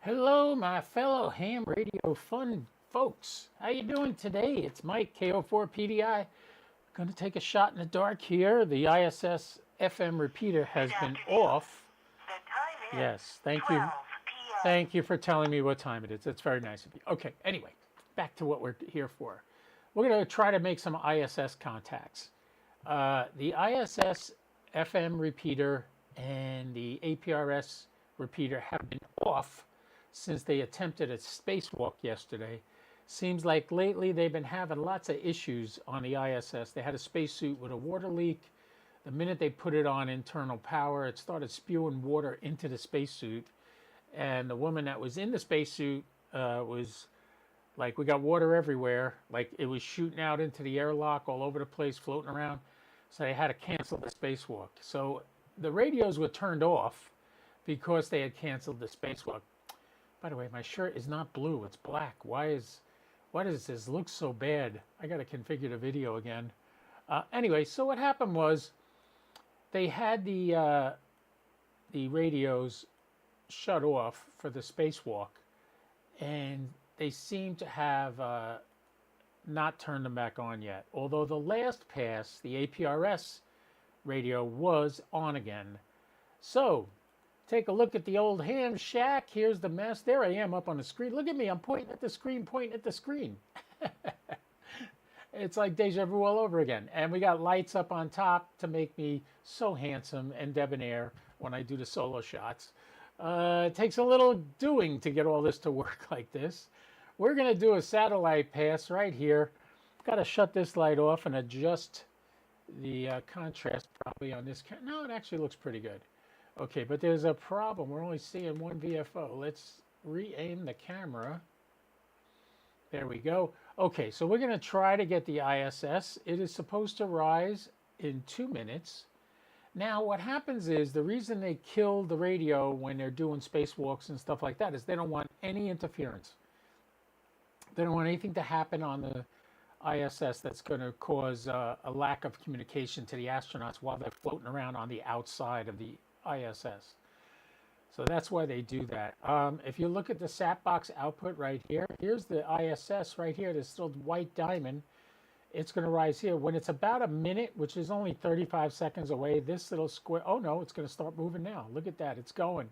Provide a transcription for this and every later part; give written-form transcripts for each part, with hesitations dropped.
Hello, my fellow ham radio fun folks. How you doing today? It's Mike, KO4PDI. Going to take a shot in the dark here. The ISS FM repeater has been off. The time is Yes, thank 12 you. p.m. Thank you for telling me what time it is. That's very nice of you. Okay, anyway, back to what we're here for. We're going to try to make some ISS contacts. The ISS FM repeater and the APRS repeater have been off since they attempted a spacewalk yesterday. Seems like lately they've been having lots of issues on the ISS. They had a spacesuit with a water leak. The minute they put it on internal power, it started spewing water into the spacesuit. And the woman that was in the spacesuit was like, we got water everywhere. Like it was shooting out into the airlock all over the place, floating around. So they had to cancel the spacewalk. So the radios were turned off because they had canceled the spacewalk. By the way, my shirt is not blue, it's black. Why does this look so bad? I got to configure the video again. Anyway, so what happened was they had the radios shut off for the spacewalk, and they seem to have not turned them back on yet. Although the last pass, the APRS radio was on again. So take a look at the old ham shack. Here's the mess. There I am up on the screen. Look at me. I'm pointing at the screen, pointing at the screen. It's like deja vu all over again. And we got lights up on top to make me so handsome and debonair when I do the solo shots. It takes a little doing to get all this to work like this. We're going to do a satellite pass right here. Got to shut this light off and adjust the contrast probably on this. No, it actually looks pretty good. Okay, but there's a problem. We're only seeing one VFO. Let's re-aim the camera. There we go. Okay, so we're going to try to get the ISS. It is supposed to rise in 2 minutes. Now, what happens is the reason they kill the radio when they're doing spacewalks and stuff like that is they don't want any interference. They don't want anything to happen on the ISS that's going to cause a lack of communication to the astronauts while they're floating around on the outside of the ISS. So that's why they do that. If you look at the sat box output right here, here's the ISS right here, this little white diamond. It's going to rise here. When it's about a minute, which is only 35 seconds away, this little square, oh no, it's going to start moving now. Look at that, it's going.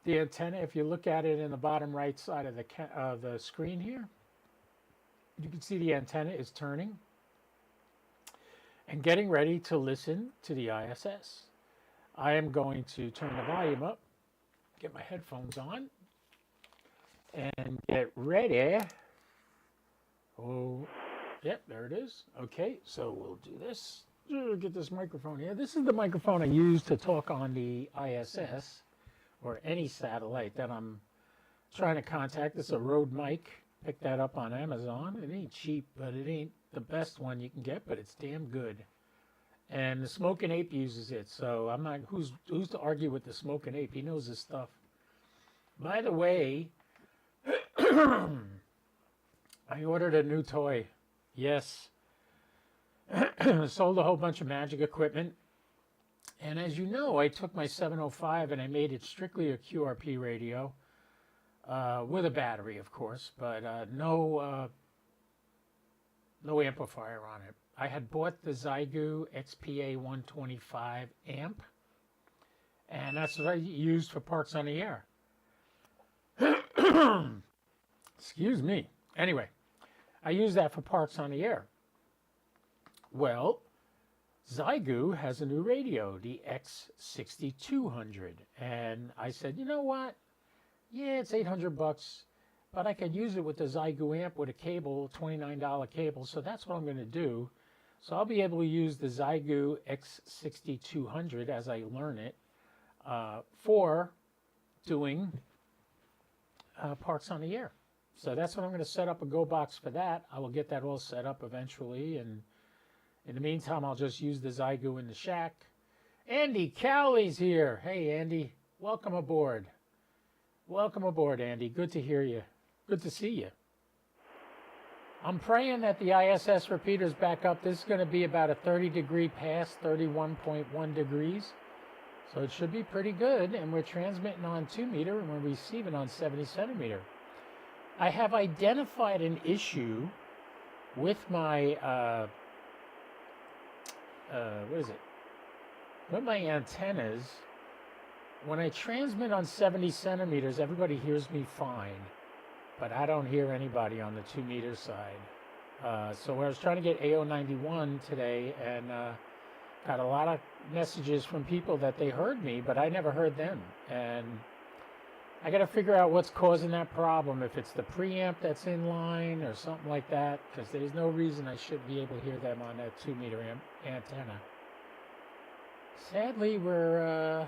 The antenna, if you look at it in the bottom right side of the screen here, you can see the antenna is turning and getting ready to listen to the ISS. I am going to turn the volume up, get my headphones on, and get ready. Oh, yep, there it is. Okay, so we'll do this. Get this microphone here. This is the microphone I use to talk on the ISS or any satellite that I'm trying to contact. This is a Rode mic. Picked that up on Amazon. It ain't cheap, but it ain't the best one you can get, but it's damn good. And the Smoking Ape uses it, so I'm not, who's to argue with the Smoking Ape? He knows his stuff. By the way, I ordered a new toy. Yes. Sold a whole bunch of magic equipment. And as you know, I took my 705 and I made it strictly a QRP radio, with a battery, of course, but no amplifier on it. I had bought the Zygu XPA 125 amp, and that's what I used for Parks on the Air. Excuse me. Anyway, I used that for Parks on the Air. Well, Zygu has a new radio, the X6200, and I said, you know what? Yeah, it's $800, but I could use it with the Zygu amp with a cable, $29 cable, so that's what I'm going to do. So I'll be able to use the Zygu X6200 as I learn it for doing Parks on the Air. So that's what I'm going to set up a Go box for that. I will get that all set up eventually, and in the meantime, I'll just use the Zygu in the shack. Andy Cowley's here. Hey, Andy, welcome aboard. Welcome aboard, Andy. Good to hear you. Good to see you. I'm praying that the ISS repeater's back up. This is going to be about a 30-degree pass, 31.1 degrees. So it should be pretty good, and we're transmitting on 2 meter and we're receiving on 70 centimeter. I have identified an issue with my, what is it? With my antennas. When I transmit on 70 centimeters, everybody hears me fine, but I don't hear anybody on the 2 meter side. So I was trying to get AO91 today, and got a lot of messages from people that they heard me, but I never heard them. And I got to figure out what's causing that problem, if it's the preamp that's in line or something like that, because there's no reason I shouldn't be able to hear them on that 2 meter antenna. Sadly, we're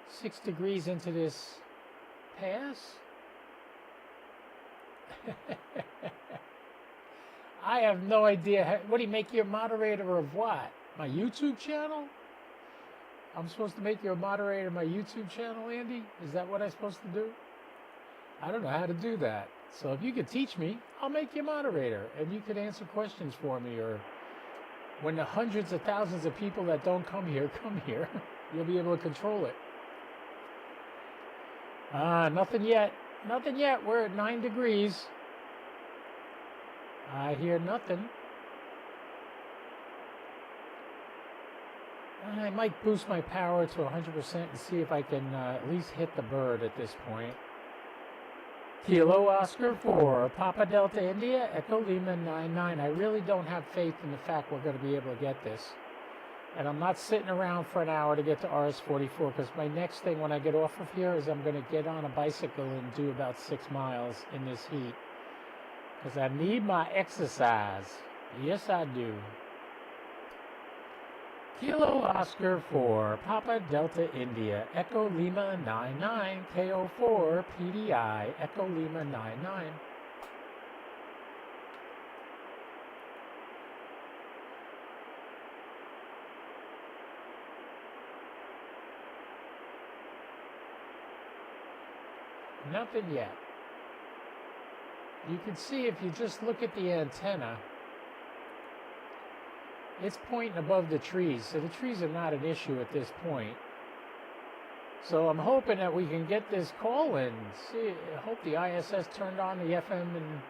6 degrees into this pass. I have no idea. What do you make you a moderator of what? My YouTube channel? I'm supposed to make you a moderator of my YouTube channel, Andy? Is that what I'm supposed to do? I don't know how to do that. So if you could teach me, I'll make you a moderator, and you could answer questions for me, or when the hundreds of thousands of people that don't come here, you'll be able to control it. Nothing yet. Nothing yet. We're at 9 degrees. I hear nothing. I might boost my power to 100% and see if I can at least hit the bird at this point. Kilo Oscar 4, Papa Delta India, Echo Lima 99. I really don't have faith in the fact we're going to be able to get this. And I'm not sitting around for an hour to get to RS-44, because my next thing when I get off of here is I'm going to get on a bicycle and do about 6 miles in this heat. Because I need my exercise. Yes, I do. Kilo Oscar 4, Papa Delta India, Echo Lima 99, KO4, PDI, Echo Lima 99. Nothing yet. You can see if you just look at the antenna, it's pointing above the trees, so the trees are not an issue at this point. So I'm hoping that we can get this call in. See, I hope the ISS turned on the FM and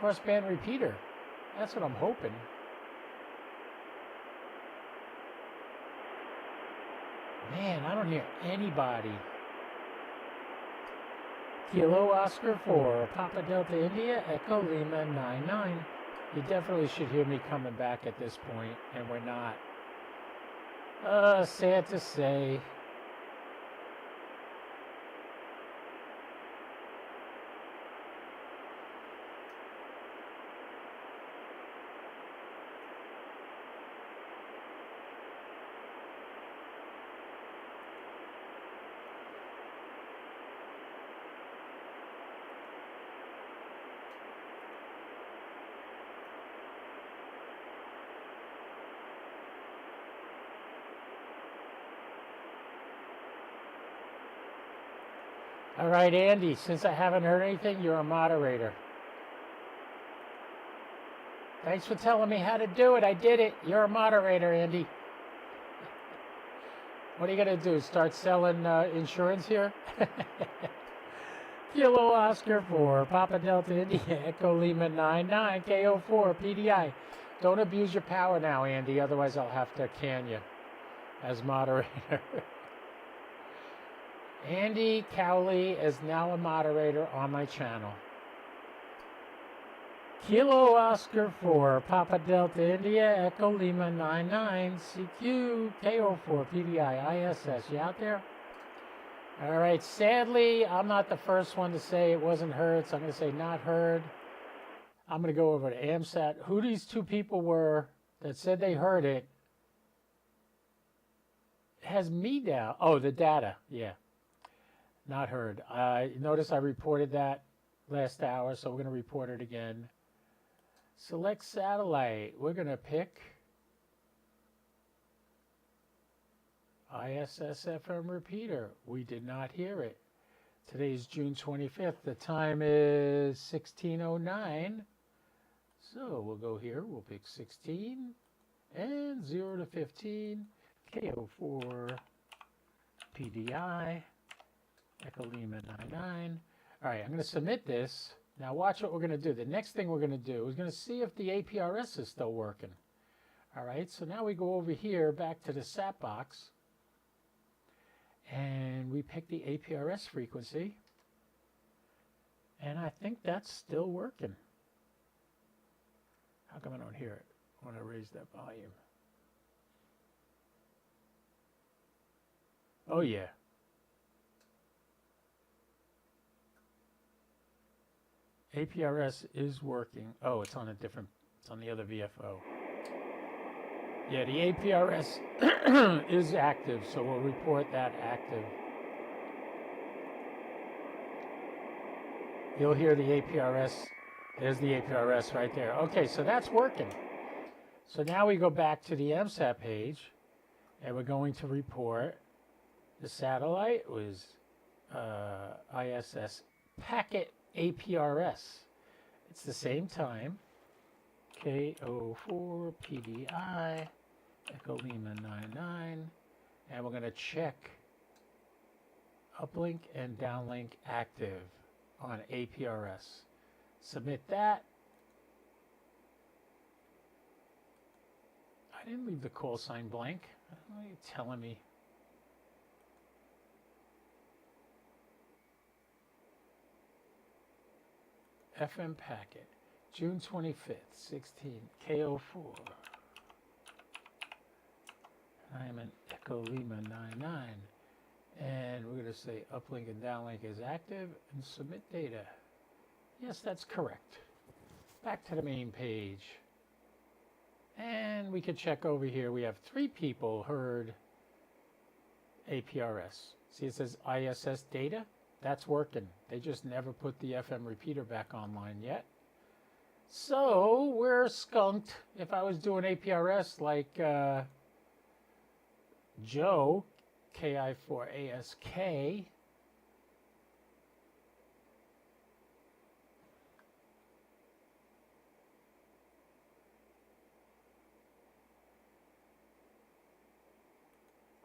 crossband repeater. That's what I'm hoping. Man, I don't hear anybody. Kilo Oscar 4, Papa Delta India, Echo Lima 99. You definitely should hear me coming back at this point, and we're not. Sad to say. All right, Andy, since I haven't heard anything, you're a moderator. Thanks for telling me how to do it. I did it. You're a moderator, Andy. What are you going to do? Start selling insurance here? Kilo Oscar 4, Papa Delta India, Echo Lima 99, KO4, PDI. Don't abuse your power now, Andy, otherwise I'll have to can you as moderator. Andy Cowley is now a moderator on my channel. Kilo Oscar 4, Papa Delta India, Echo Lima 99, CQ, KO4, PDI, ISS. You out there? All right, sadly, I'm not the first one to say it wasn't heard, so I'm going to say not heard. I'm going to go over to AMSAT. Who these two people were that said they heard it has me down. Oh, the data, yeah. Not heard. Notice I reported that last hour, so we're going to report it again. Select satellite. We're going to pick ISS FM repeater. We did not hear it. Today's June 25th. The time is 16:09. So we'll go here. We'll pick 16 and 0 to 15. KO4. PDI, Echo Lima 99. All right, I'm going to submit this. Now watch what we're going to do. The next thing we're going to do is going to see if the APRS is still working. All right, so now we go over here back to the SAP box, and we pick the APRS frequency, and I think that's still working. How come I don't hear it when I raise that volume? Oh yeah. APRS is working. Oh, it's on a different, it's on the other VFO. Yeah, the APRS is active, so we'll report that active. You'll hear the APRS. There's the APRS right there. Okay, so that's working. So now we go back to the MSAT page, and we're going to report the satellite was ISS Packet APRS. It's the same time. K04 PDI, Echo Lima 99, and we're going to check uplink and downlink active on APRS. Submit that. I didn't leave the call sign blank. What are you telling me? FM packet, June 25th, 16, K04. I am in Echo Lima 99. And we're going to say uplink and downlink is active and submit data. Yes, that's correct. Back to the main page. And we can check over here. We have 3 people heard APRS. See, it says ISS data. That's working. They just never put the FM repeater back online yet. So we're skunked. If I was doing APRS like Joe, KI4ASK,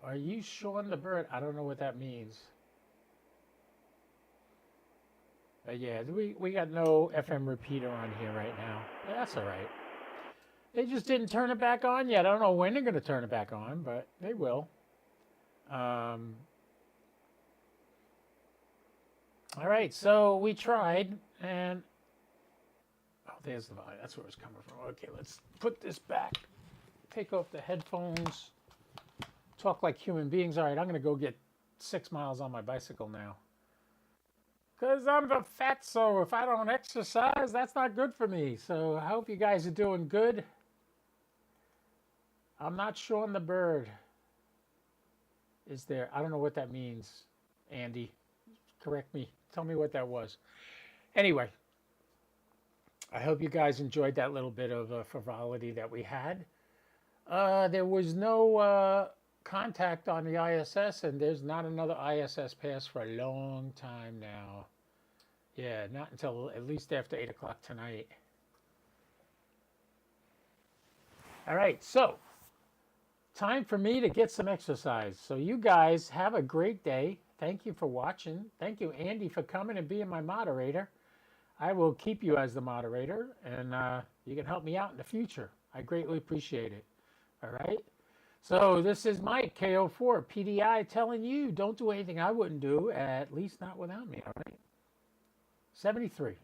are you Sean the Bird? I don't know what that means. But yeah, we got no FM repeater on here right now. But that's all right. They just didn't turn it back on yet. I don't know when they're going to turn it back on, but they will. All right, so we tried, and oh, there's the volume. That's where it's coming from. Okay, let's put this back. Take off the headphones. Talk like human beings. All right, I'm going to go get 6 miles on my bicycle now. Because I'm the fatso. If I don't exercise, that's not good for me. So I hope you guys are doing good. I'm not Sean the Bird. Is there? I don't know what that means, Andy. Correct me. Tell me what that was. Anyway, I hope you guys enjoyed that little bit of frivolity that we had. There was no contact on the ISS, and there's not another ISS pass for a long time now. Yeah, not until at least after 8 o'clock tonight. All right, so time for me to get some exercise. So you guys have a great day. Thank you for watching. Thank you, Andy, for coming and being my moderator. I will keep you as the moderator, and you can help me out in the future. I greatly appreciate it. All right? So this is Mike, KO4, PDI, telling you don't do anything I wouldn't do, at least not without me, all right? 73.